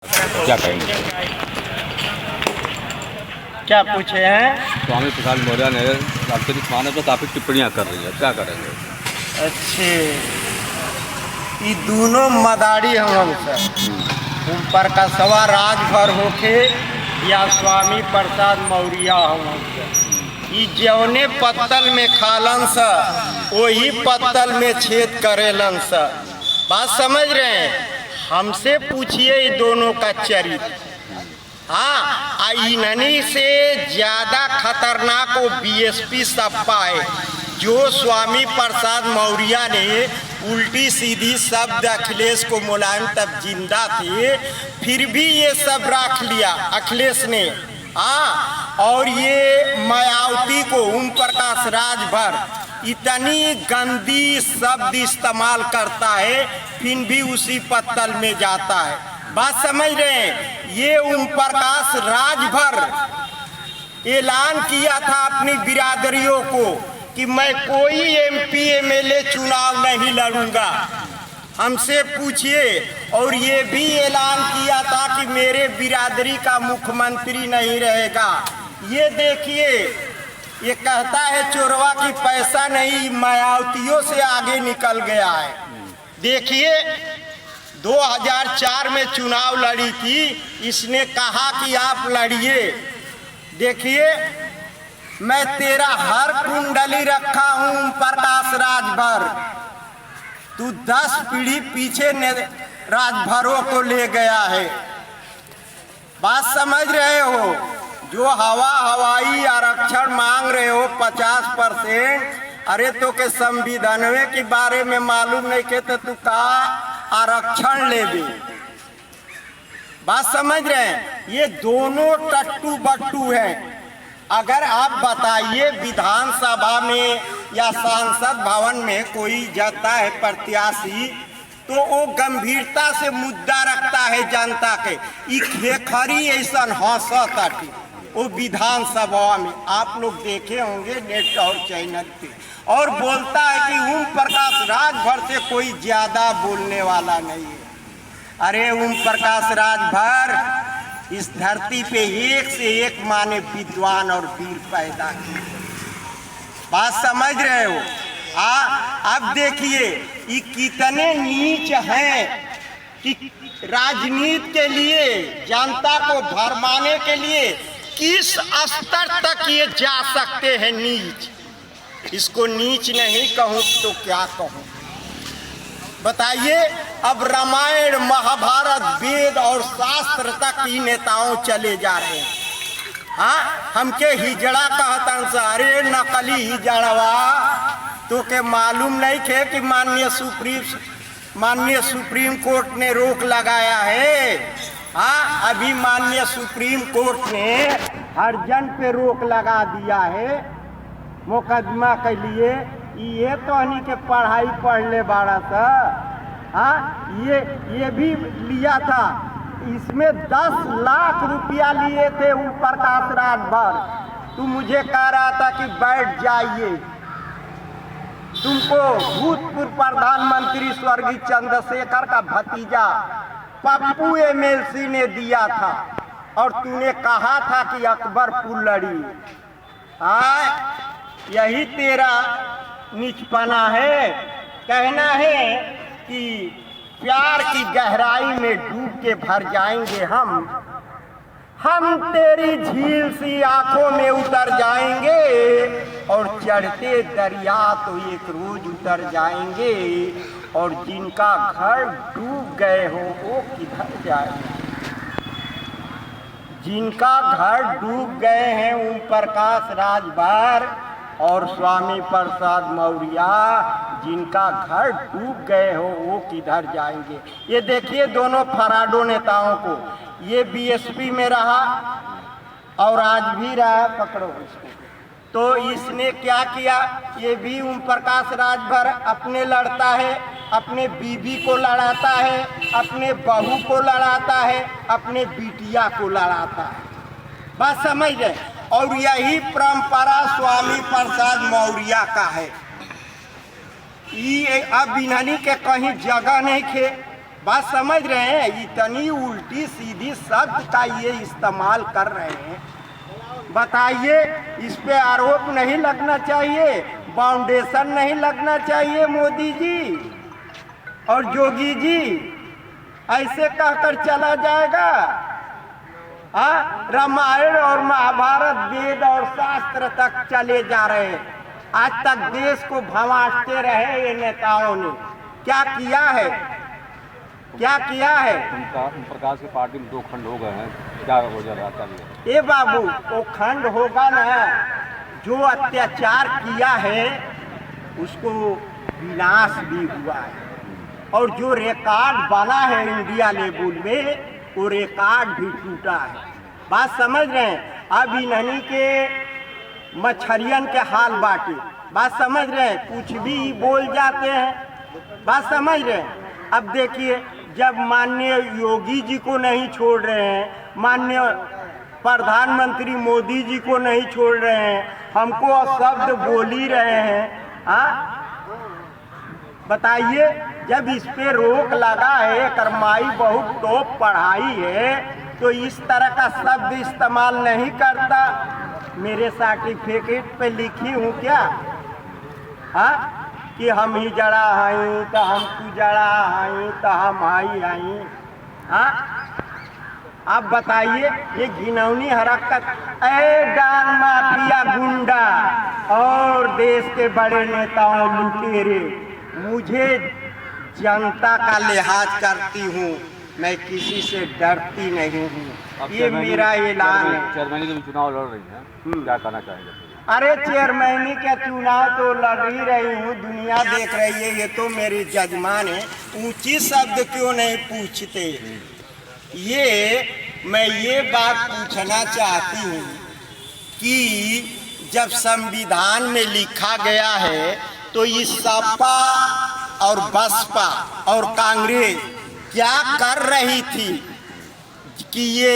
क्या कहेंगे? क्या पूछे हैं? स्वामी प्रसाद मौर्य ने रामचरितमानस पर काफ़ी टिप्पणियाँ कर रही है, क्या करेंगे? अच्छे ये दोनों मदारी हम सर ऊपर का सवा राजभर होके या स्वामी प्रसाद मौर्य हम ये जौने पत्तल में खालन सा वही पत्तल में छेद करेलन सा। बात समझ रहे हैं? हमसे पूछिए ये दोनों का चरित्र। हाँ, इन्हीं से ज्यादा खतरनाक वो बीएसपी सपा है जो स्वामी प्रसाद मौर्य ने उल्टी सीधी शब्द अखिलेश को मुलायम तब जिंदा थे फिर भी ये सब रख लिया अखिलेश ने। हाँ, और ये मायावती को ओम प्रकाश राजभर इतनी गंदी शब्द इस्तेमाल करता है फिर भी उसी पत्तल में जाता है। बात समझ रहे हैं? ये ओम प्रकाश राजभर ऐलान किया था अपनी बिरादरियों को कि मैं कोई एमपी एमएलए चुनाव नहीं लड़ूंगा, हमसे पूछिए। और ये भी ऐलान किया था कि मेरे बिरादरी का मुख्यमंत्री नहीं रहेगा। ये देखिए, ये कहता है चोरवा की पैसा नहीं, मायावतियों से आगे निकल गया है। देखिए 2004 में चुनाव लड़ी थी, इसने कहा कि आप लड़िए। देखिए मैं तेरा हर कुंडली रखा हूं प्रकाश राजभर, तू 10 पीढ़ी पीछे राजभरों को ले गया है। बात समझ रहे हो? जो हवाई आरक्षण मांग रहे हो 50%, अरे तो के संविधानवे के बारे में मालूम नहीं के तो तू का आरक्षण ले भी। बात समझ रहे हैं? ये दोनों टट्टू बट्टू हैं। अगर आप बताइए विधानसभा में या सांसद भवन में कोई जाता है प्रत्याशी तो वो गंभीरता से मुद्दा रखता है जनता के। खेखरी ऐसा हंसता वो विधानसभा में आप लोग देखे होंगे नेट और चैनल पे, और बोलता है कि ओम प्रकाश राजभर से कोई ज्यादा बोलने वाला नहीं है। अरे ओम प्रकाश राजभर इस धरती पे एक से एक माने विद्वान और वीर पैदा किए। बात समझ रहे हो? अब देखिए ये कितने नीच हैं कि राजनीति के लिए जनता को भरमाने के लिए किस स्तर तक ये जा सकते हैं नीच। इसको नीच नहीं कहूँ तो क्या कहूँ बताइए? अब रामायण महाभारत वेद और शास्त्र तक ही नेताओं चले जा रहे हैं। हाँ, हमके हिजड़ा कहतन से, अरे नकली हिजड़वा तो के मालूम नहीं थे कि माननीय सुप्रीम कोर्ट ने रोक लगाया है। हाँ, अभी माननीय सुप्रीम कोर्ट ने हरजन पे रोक लगा दिया है मुकदमा के लिए। ये तो हनी के पढ़ाई पढ़ ले बाड़ा था। हाँ, ये भी लिया था, इसमें 10 लाख रुपया लिए थे ओम प्रकाश राजभर। तू मुझे कह रहा था कि बैठ जाइए, तुमको भूतपूर्व प्रधानमंत्री स्वर्गीय चंद्रशेखर का भतीजा पप्पू एमएलसी ने दिया था और तूने कहा था कि अकबरपुर लड़ी। हाँ, यही तेरा नीचपना है। कहना है कि प्यार की गहराई में डूब के भर जाएंगे हम तेरी झील सी आंखों में उतर जाएंगे और चढ़ते दरिया तो एक रोज उतर जाएंगे, और जिनका घर डूब गए हो वो किधर जाएंगे? जिनका घर डूब गए हैं ओम प्रकाश राजभर और स्वामी प्रसाद मौर्य, जिनका घर डूब गए हो वो किधर जाएंगे? ये देखिए दोनों फराडो नेताओं को, ये बीएसपी में रहा और आज भी रहा, पकड़ो इसको। तो इसने क्या किया? ये भी ओम प्रकाश राजभर अपने लड़ता है, अपने बीबी को लड़ाता है, अपने बहू को लड़ाता है, अपने बिटिया को लड़ाता है। बात समझ गए? और यही परंपरा स्वामी प्रसाद मौर्य का है। ये अब इन्हीं के कहीं जगह नहीं थे, बात समझ रहे हैं? इतनी उल्टी सीधी शब्द का ये इस्तेमाल कर रहे हैं। बताइए, इस पे आरोप नहीं लगना चाहिए, फाउंडेशन नहीं लगना चाहिए मोदी जी और योगी जी? ऐसे कहकर चला जाएगा? हाँ, रामायण और महाभारत, वेद और शास्त्र तक चले जा रहे हैं। आज तक देश को भंवाते रहे ये नेताओं ने। क्या किया है? क्या किया है? ओम प्रकाश की पार्टी में 2 खंड हो गए हैं, क्या हो जा रहा है? ए बाबू, वो खंड होगा ना, जो अत्याचार किया है उसको विनाश भी हुआ है, और जो रिकॉर्ड बना है इंडिया लेवल में, वो रिकॉर्ड भी टूटा है। बात समझ रहे हैं? अब इन्हीं के मछरियन के हाल बाटे। बात समझ रहे हैं? कुछ भी बोल जाते हैं। बात समझ रहे हैं? अब देखिए, जब माननीय योगी जी को नहीं छोड़ रहे हैं, माननीय प्रधानमंत्री मोदी जी को नहीं छोड़ रहे हैं, हमको शब्द बोल ही रहे हैं। हाँ, बताइए, जब इस पे रोक लगा है, करमाई बहुत टॉप पढ़ाई है, तो इस तरह का शब्द इस्तेमाल नहीं करता। मेरे सर्टिफिकेट पे लिखी हूँ क्या? हाँ, कि हम ही जड़ा हई तो हम तू जड़ा हई तो हम आई हई। हाँ, आप बताइए, ये घिनौनी हरकत। ऐ डान माफिया गुंडा और देश के बड़े नेताओं लुटेरे, मुझे जनता का लिहाज करती हूँ, मैं किसी से डरती नहीं हूँ। ये मेरा ऐलान है। चेयरमैन के चुनाव लड़ रही हैं, क्या कहना चाहेंगे? अरे, चेयरमैनी का चुनाव तो लड़ ही रही हूँ, दुनिया देख रही है, ये तो मेरी जजमान है। ऊंची शब्द क्यों नहीं पूछते? मैं ये बात पूछना चाहती हूँ कि जब संविधान में लिखा गया है, तो इस सपा और बसपा और कांग्रेस क्या कर रही थी कि ये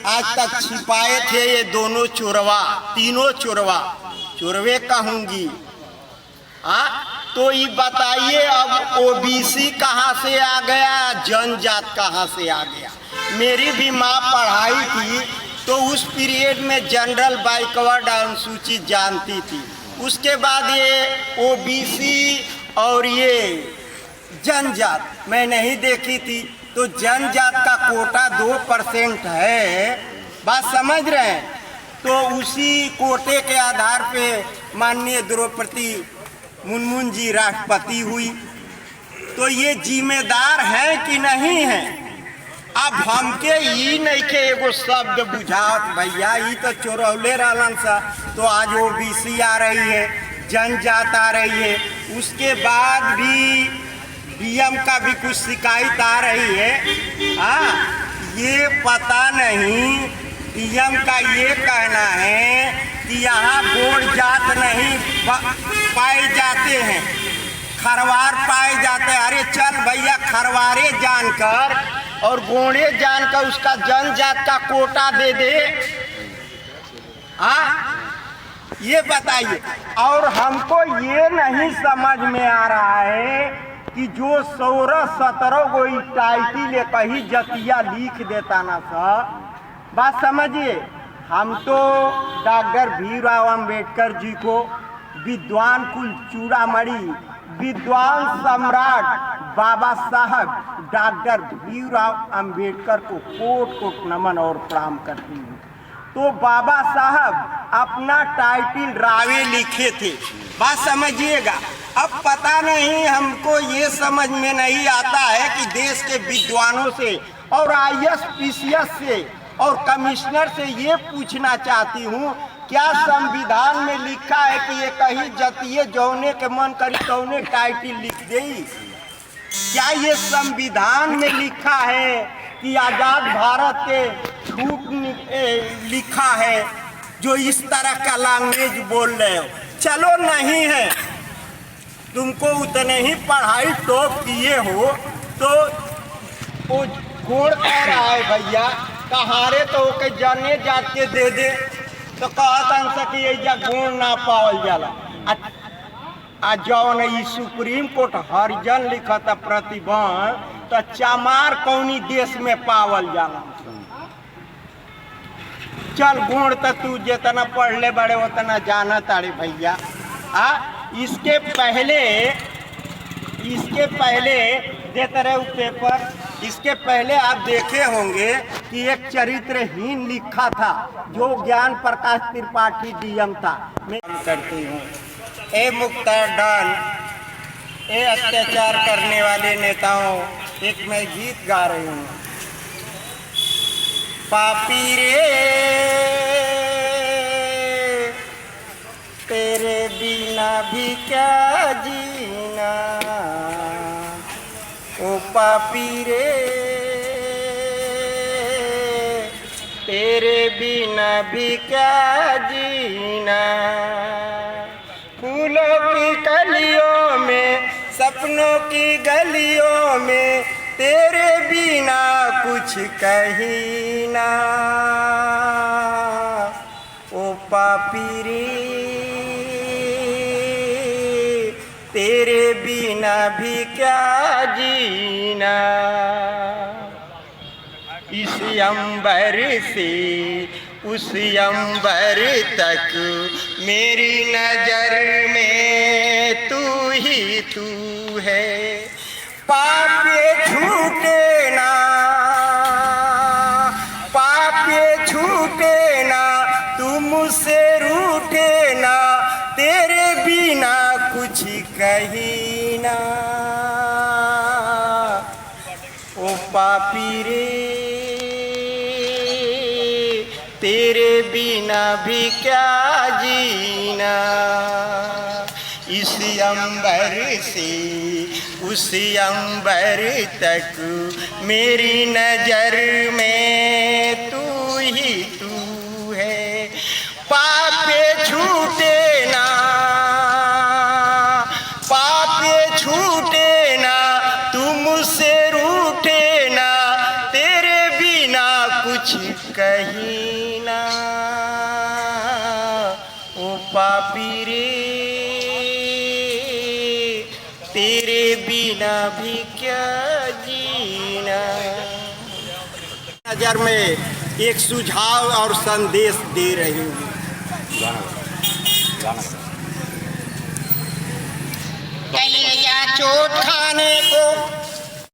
आज तक छिपाए थे ये दोनों चोरवा, तीनों चोरवे कहूंगी। तो ये बताइए, अब ओबीसी कहाँ से आ गया, जनजात कहाँ से आ गया? मेरी भी माँ पढ़ाई थी, तो उस पीरियड में जनरल बैकवर्ड अनुसूचित जानती थी। उसके बाद ये ओबीसी और ये जनजात मैं नहीं देखी थी। तो जनजात का कोटा 2% है। बात समझ रहे हैं? तो उसी कोटे के आधार पे माननीय द्रौपदी मुर्मू जी राष्ट्रपति हुई। तो ये जिम्मेदार है कि नहीं है? अब हमके ई नहीं के एगो शब्द बुझात भैया, ई तो चोरौले रहलन सा, तो आज ओबीसी आ रही है, जनजात आ रही है, उसके बाद भी डीएम का भी कुछ शिकायत आ रही है। हाँ, ये पता नहीं, डीएम का ये कहना है कि यहाँ गोड़ जात नहीं पाए जाते हैं, खरवार पाए जाते हैं। अरे चल भैया, खरवारे जानकर और गोड़े जानकर उसका जनजात का कोटा दे दे। हाँ, ये बताइए। और हमको ये नहीं समझ में आ रहा है कि जो 16-17 गो टाइटिल कहीं जतिया लिख देता ना सब। बात समझिए, हम तो डॉक्टर भीमराव अंबेडकर जी को विद्वान कुल चूड़ामणि, विद्वान सम्राट बाबा साहब डॉक्टर भीमराव अंबेडकर को कोट कोट नमन और प्रणाम करती हूँ। तो बाबा साहब अपना टाइटिल रावे लिखे थे। बात समझिएगा। अब पता नहीं, हमको ये समझ में नहीं आता है कि देश के विद्वानों से और IAS PCS से और कमिश्नर से ये पूछना चाहती हूँ, क्या संविधान में लिखा है कि ये कहीं जतिये जौने के मन करी तौने टाइटिल लिख देई? क्या ये संविधान में लिखा है कि आज़ाद भारत के छूट लिखा है जो इस तरह का लैंग्वेज बोल रहे हो? चलो नहीं है, तुमको उतने ही पढ़ाई टॉप किए हो तो वो गोड़ कह रहा है भैया, कहारे तो के जाने जात के दे दे, तो कहता कि ये गुण ना पावल जाला। आ जौन ई सुप्रीम कोर्ट हरिजन लिखता प्रतिबंध, तो चमार कौनी देश में पावल जाला। चल गुण तो तू जितना पढ़ले बड़े उतना जाना तारे भैया। इसके पहले देते रहे पेपर। इसके पहले आप देखे होंगे कि एक चरित्रहीन लिखा था जो ज्ञान प्रकाश त्रिपाठी डीएम था। मैं करती हूँ ए मुख्तार डॉन, ए अत्याचार करने वाले नेताओं, एक मैं गीत गा रही हूँ। पापी रे तेरे बिना भी क्या जीना, ओ पापी रे तेरे बिना भी क्या जीना। फूलों की कलियों में, सपनों की गलियों में, तेरे बिना कुछ कहीं ना, ओ पापी रे तेरे बिना भी क्या जीना। इस अंबर से उस अंबर तक मेरी नजर में तू ही तू है। पाप ये छूटे ना, पाप ये छूटे ना, तू मुझसे रूठे ना, तेरे बिना कुछ कहीं ना, ओ पापी रे तेरे बिना भी क्या जीना। इस अंबर से उस अंबर तक मेरी नजर में तू ही तू है। पापे छूटे ना, पापे छूटे ना, तू मुझसे रूठे ना, तेरे बिना कुछ कहीं ना, ओ पापी रे तेरे बिना भी क्या जीना। नजर में एक सुझाव और संदेश दे रही हूँ। चलिए जा चोट खाने को